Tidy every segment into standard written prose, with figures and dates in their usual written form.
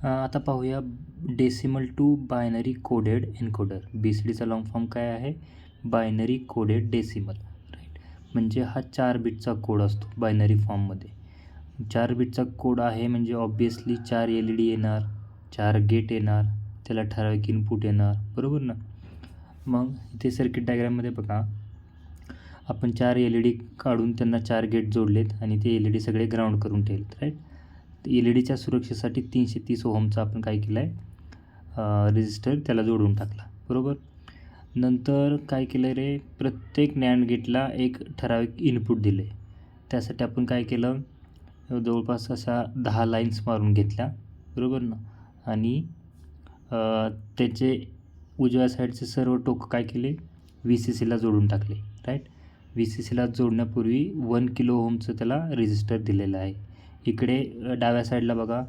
आता पाहूया decimal to binary coded encoder. BCDचा लॉंग फॉर्म काय आहे? Binary coded decimal, right. म्हणजे हा 4 बिटचा कोड असतो बायनरी फॉर्ममध्ये. 4 बिटचा कोड आहे म्हणजे ऑब्वियसली 4 LED येणार, 4 गेट येणार, त्याला ठराविक इनपुट येणार, बरोबर ना. मग इथे सर्किट डायग्राममध्ये बघा, आपण 4 LED काढून त्यांना 4 गेट जोडलेत आणि ते LED सगळे ग्राउंड करून ठेवलेत, राईट. LEDच्या सुरक्षेसाठी 330 ओहमचा आपण काय केलं आहे, रेजिस्टर त्याला जोडून टाकला, बरोबर. नंतर काय केलं रे, प्रत्येक नॅन्ड गेटला एक ठराविक इनपुट दिले. त्यासाठी आपण काय केलं, जवळपास अशा 10 लाईन्स मारून घेतल्या, बरोबर ना. आणि त्याचे उजव्या साईडचे सर्व टोक काय केले, VCCला जोडून टाकले, राईट. VCCला जोडण्यापूर्वी 1 किलो ओहमचं त्याला रेजिस्टर दिलेलं आहे. इकडे डाव्या साईडला बघा,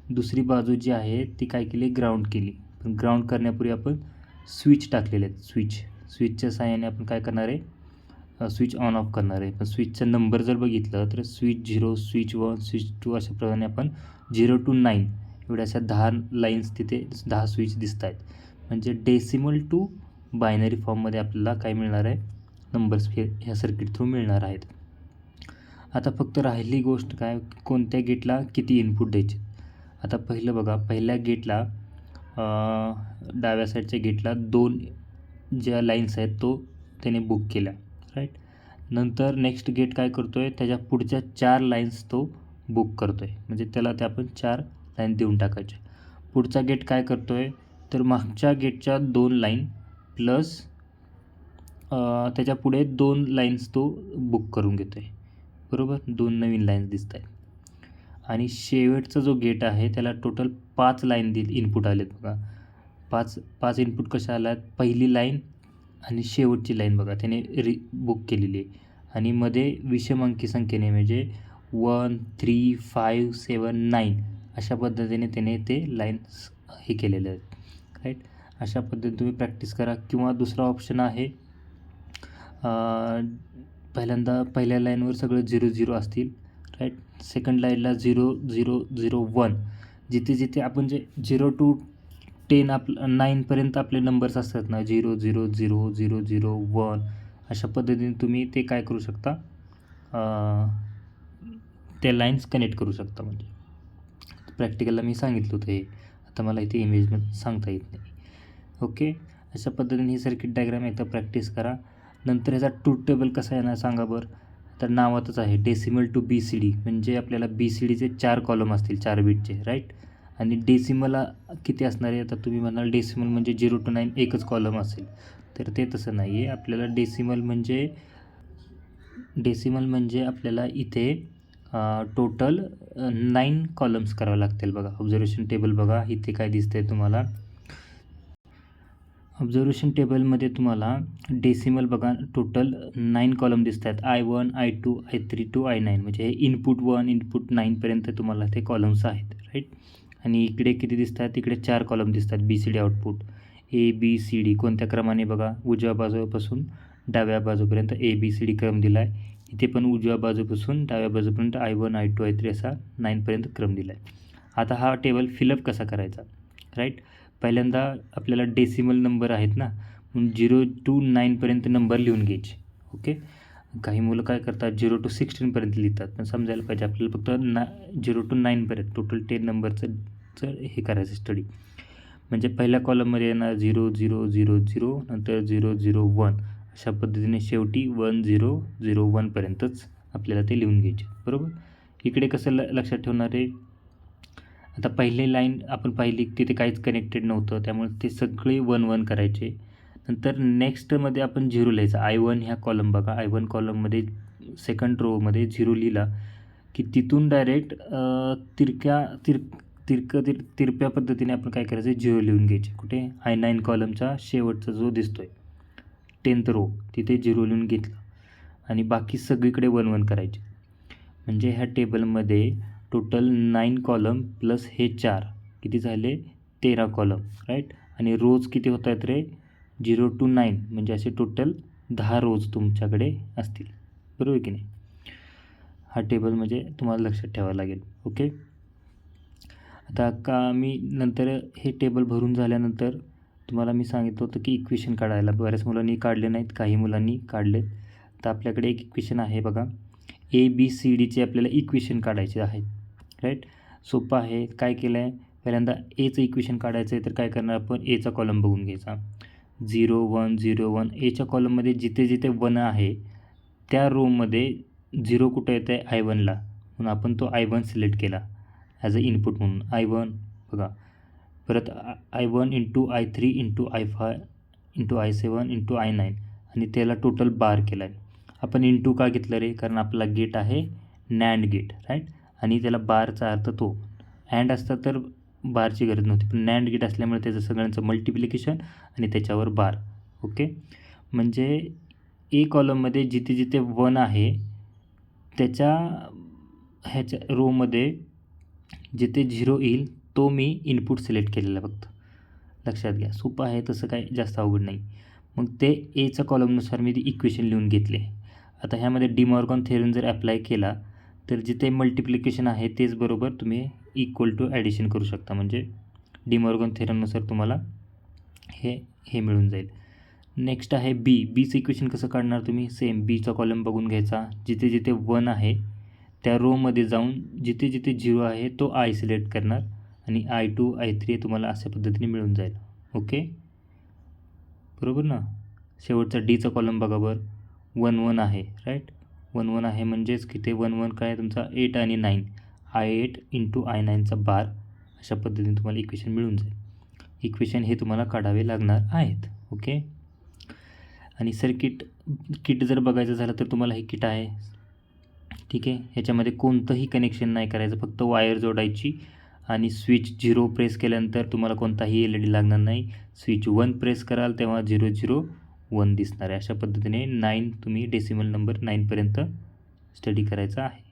दुसरी बाजू जी आहे ती काय केली, ग्राउंड केली. पण ग्राउंड करण्यापूर्वी आपण स्विच टाकलेले आहेत. स्विचच्या साहाय्याने आपण काय करणार आहे, स्विच ऑन ऑफ करणार आहे. पण स्विचचा नंबर जर बघितलं तर स्विच 0, स्विच 1, स्विच 2 अशाप्रमाणे आपण 0 to 9 एवढ्या अशा 10 लाईन्स तिथे 10 स्विच दिसत आहेत. म्हणजे डेसिमल टू बायनरी फॉर्ममध्ये आपल्याला काय मिळणार आहे, नंबर्स ह्या सर्किट थ्रू मिळणार आहेत. आता फक्त राहिली गोष्ट काय, कोणत्या गेटला किती इनपुट द्यायचे. आता पहिलं बघा, पहिल्या गेटला डाव्या साईडच्या गेटला 2 ज्या लाईन्स आहेत तो त्याने बुक केल्या, राईट. नंतर नेक्स्ट गेट काय करतो आहे, त्याच्या पुढच्या 4 लाईन्स तो बुक करतो आहे. म्हणजे त्याला ते आपण 4 लाईन देऊन टाकायचे. पुढचा गेट काय करतो आहे, तर मागच्या गेटच्या 2 लाईन प्लस त्याच्या पुढे 2 लाईन्स तो बुक करून घेतो आहे, बरोबर. 2 नवीन लाईन्स दिसत आहेत. आणि शेवटचा जो गेट आहे त्याला टोटल 5 लाईन इनपुट आलेत बघा. 5 इनपुट कशा आल्यात, पहिली लाईन आणि शेवटची लाईन बघा त्याने बुक केलेली आहे. आणि मध्ये विषम अंकी संख्येने म्हणजे 1, 3, 5, 7, 9 अशा पद्धतीने त्याने ते लाईन्स हे केलेले आहेत, राईट. अशा पद्धतीने तुम्ही प्रॅक्टिस करा. किंवा दुसरा ऑप्शन आहे, पहिल्यांदा पहिल्या लाईनवर सगळं 0 0 असतील, राईट. सेकंड लाईनला 0 0 0 1. जिथे जिथे आपण जे 0 to 10 9पर्यंत आपले नंबर्स असतात ना, 0 0 0 0 0 1 अशा पद्धतीने तुम्ही ते काय करू शकता, ते लाईन्स कनेक्ट करू शकता. म्हणजे प्रॅक्टिकलला मी सांगितलं होतं हे, आता मला इथे इमेजमध्ये सांगता येत नाही. ओके, अशा पद्धतीने ही सर्किट डायग्राम एकदा प्रॅक्टिस करा. नंतर ह्याचा ट्रूथ टेबल कसा येणार सांगा बरं. तर नावातच आहे डेसिमल टू BCD, म्हणजे आपल्याला BCDचे 4 कॉलम असतील 4 बिटचे, राईट. आणि डेसिमलला किती असणार आहे, आता तुम्ही म्हणाल डेसिमल म्हणजे 0 to 9 एकच कॉलम असेल, तर ते तसं नाही आहे. आपल्याला डेसिमल म्हणजे आपल्याला इथे टोटल 9 कॉलम्स करावे लागतील बघा. ऑब्झर्वेशन टेबल बघा, इथे काय दिसतंय तुम्हाला. ऑब्झर्वेशन टेबलमध्ये तुम्हाला डेसिमल बघा, टोटल 9 कॉलम दिसत आहेत. I1, I2, I3 to I9 म्हणजे हे इनपुट 1 इनपुट 9पर्यंत तुम्हाला ते कॉलम्स आहेत, राईट. आणि इकडे किती दिसत आहेत, इकडे 4 कॉलम दिसत आहेत BCD आउटपुट. ABCD कोणत्या क्रमाने बघा, उजव्या बाजूपासून डाव्या बाजूपर्यंत ABCD क्रम दिला आहे. इथे पण उजव्या बाजूपासून डाव्या बाजूपर्यंत I1, I2, I3 असा 9पर्यंत क्रम दिला आहे. आता हा टेबल फिलअप कसा करायचा, राईट. पहिल्यांदा आपल्याला डेसिमल नंबर आहेत ना, म्हणून 0 to 9पर्यंत नंबर लिहून घ्यायचे. ओके, काही मुलं काय करतात 0 to 16पर्यंत लिहितात, पण समजायला पाहिजे आपल्याला फक्त 0 to 9पर्यंत टोटल 10 नंबरचं हे करायचं स्टडी. म्हणजे पहिल्या कॉलममध्ये येणार 0 0 0 0, नंतर 0 0 1 अशा पद्धतीने शेवटी 1 0 0 1पर्यंतच आपल्याला ते लिहून घ्यायचे, बरोबर. इकडे कसं लक्षात ठेवणार आहे, आता पहिली लाईन आपण पाहिली तिथे काहीच कनेक्टेड नव्हतं, त्यामुळे ते सगळे 1 1 करायचे. नंतर नेक्स्टमध्ये आपण 0 लिहायचा. I1 ह्या कॉलम बघा, I1 कॉलममध्ये सेकंड रोमध्ये 0 लिहिला की तिथून डायरेक्ट तिरप्या पद्धतीने आपण काय करायचं, 0 लिहून घ्यायचे. कुठे, I9 कॉलमचा शेवटचा जो दिसतोय 10th रो तिथे 0 लिहून घेतलं आणि बाकी सगळीकडे 1 1 करायचे. म्हणजे ह्या टेबलमध्ये टोटल 9 कॉलम प्लस हे 4 किती झाले, 13 कॉलम, राईट. आणि रोज किती होत आहेत रे, 0 to 9 म्हणजे असे टोटल 10 रोज तुमच्याकडे असतील, बरोबर की नाही. हा टेबल म्हणजे तुम्हाला लक्षात ठेवावा लागेल. ओके, आता का मी नंतर हे टेबल भरून झाल्यानंतर तुम्हाला मी सांगितलं होतं की इक्वेशन काढायला. बऱ्याच मुलांनी काढले नाहीत, काही मुलांनी काढलेत. तर आपल्याकडे एक इक्वेशन आहे बघा, ABCDचे आपल्याला इक्वेशन काढायचे आहेत. राईट, सोपं आहे. काय केलं आहे, पहिल्यांदा एचं इक्वेशन काढायचं आहे. तर काय करणार आपण, एचा कॉलम बघून घ्यायचा. 0 1 0 1 एच्या कॉलममध्ये जिथे जिथे 1 आहे त्या रोमध्ये 0 कुठं येतं आहे, I1ला, म्हणून आपण तो I1 सिलेक्ट केला ॲज अ इनपुट म्हणून. I1 बघा, परत I1 into I3 into I5 into I7 into I9 आणि त्याला टोटल बार केला आहे. आपण इंटू का घेतलं रे, कारण आपला गेट आहे नॅन्ड गेट. राईट, आणि त्याला बारचा अर्थ तो, अँड असता तर बारची गरज नव्हती, पण नॅन्ड गेट असल्यामुळे त्याचं सगळ्यांचं मल्टिप्लिकेशन आणि त्याच्यावर बार. ओके, म्हणजे ए कॉलममध्ये जिथे जिथे 1 आहे त्याच्या ह्याच्या रोमध्ये जिथे 0 येईल तो मी इनपुट सिलेक्ट केलेला फक्त. लक्षात घ्या, सोपं आहे, तसं काय जास्त अवघड नाही. मग ते एच्या कॉलमनुसार मी ती इक्वेशन लिहून घेतले. आता ह्यामध्ये डिमॉर्गन थेरम जर अप्लाय केला तर जिथे मल्टिप्लिकेशन आहे तेच बरोबर तुम्ही इक्वल टू ॲडिशन करू शकता. म्हणजे डिमॉर्गन थेरमनुसार तुम्हाला हे मिळून जाईल. नेक्स्ट आहे बीचं इक्वेशन कसं काढणार तुम्ही, सेम बीचा कॉलम बघून घ्यायचा. जिथे जिथे 1 आहे त्या रोमध्ये जाऊन जिथे जिथे 0 आहे तो I सिलेक्ट करणार आणि I2 I3 तुम्हाला अशा पद्धतीने मिळून जाईल. ओके, बरोबर ना. शेवटचा डीचा कॉलम बघा बरं, 1 1 आहे. राईट, 1 1 आहे म्हणजेच किती 1 1 काय आहे तुमचा 8 आणि 9, I8 इंटू I9चा बार. अशा पद्धतीने तुम्हाला इक्वेशन मिळून जाईल. इक्वेशन हे तुम्हाला काढावे लागणार आहेत. ओके, आणि किट जर बघायचं झालं तर तुम्हाला हे किट आहे. ठीक आहे, ह्याच्यामध्ये कोणतंही कनेक्शन नाही करायचं, फक्त वायर जोडायची आणि स्विच 0 प्रेस केल्यानंतर तुम्हाला कोणताही LED लागणार नाही. स्विच 1 प्रेस कराल तेव्हा 0 0 1 दिसणार आहे. अशा पद्धतीने 9 तुम्ही डेसिमल नंबर 9पर्यंत स्टडी करायचा आहे.